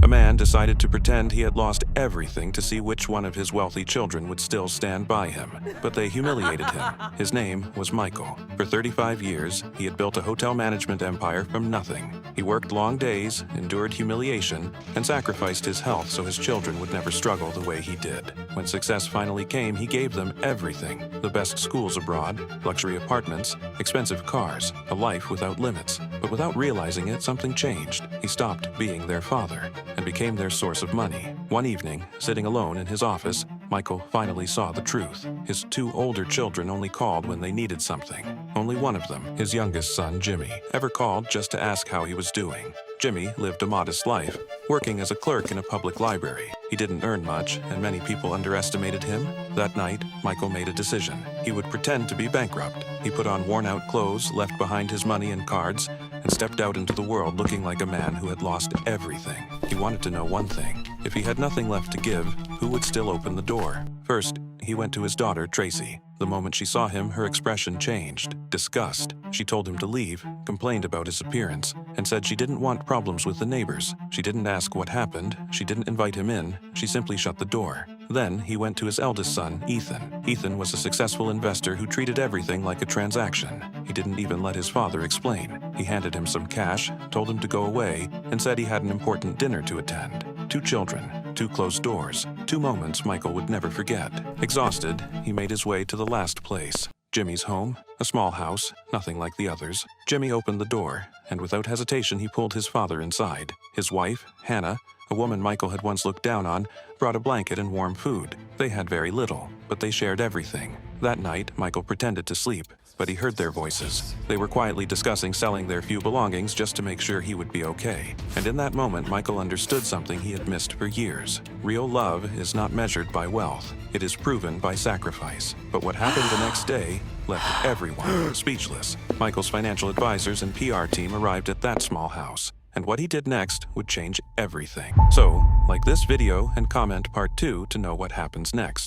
A man decided to pretend he had lost everything to see which one of his wealthy children would still stand by him, but they humiliated him. His name was Michael. For 35 years, he had built a hotel management empire from nothing. He worked long days, endured humiliation, and sacrificed his health so his children would never struggle the way he did. When success finally came, he gave them everything: the best schools abroad, luxury apartments, expensive cars, a life without limits. But without realizing it, something changed. He stopped being their father and became their source of money. One evening, sitting alone in his office, Michael finally saw the truth. His two older children only called when they needed something. Only one of them, his youngest son Jimmy, ever called just to ask how he was doing. Jimmy lived a modest life, working as a clerk in a public library. He didn't earn much, and many people underestimated him. That night, Michael made a decision. He would pretend to be bankrupt. He put on worn-out clothes, left behind his money and cards, and stepped out into the world looking like a man who had lost everything. He wanted to know one thing: if he had nothing left to give, who would still open the door? First, he went to his daughter, Tracy. The moment she saw him, her expression changed. Disgust. She told him to leave, complained about his appearance, and said she didn't want problems with the neighbors. She didn't ask what happened, she didn't invite him in, she simply shut the door. Then he went to his eldest son, Ethan. Ethan was a successful investor who treated everything like a transaction. He didn't even let his father explain. He handed him some cash, told him to go away, and said he had an important dinner to attend. 2 children, 2 closed doors, 2 moments Michael would never forget. Exhausted, he made his way to the last place. Jimmy's home, a small house, nothing like the others. Jimmy opened the door, and without hesitation he pulled his father inside. His wife, Hannah, a woman Michael had once looked down on, brought a blanket and warm food. They had very little, but they shared everything. That night, Michael pretended to sleep, but he heard their voices. They were quietly discussing selling their few belongings just to make sure he would be okay. And in that moment, Michael understood something he had missed for years. Real love is not measured by wealth. It is proven by sacrifice. But what happened the next day left everyone speechless. Michael's financial advisors and PR team arrived at that small house, and what he did next would change everything. So, like this video and comment part 2 to know what happens next.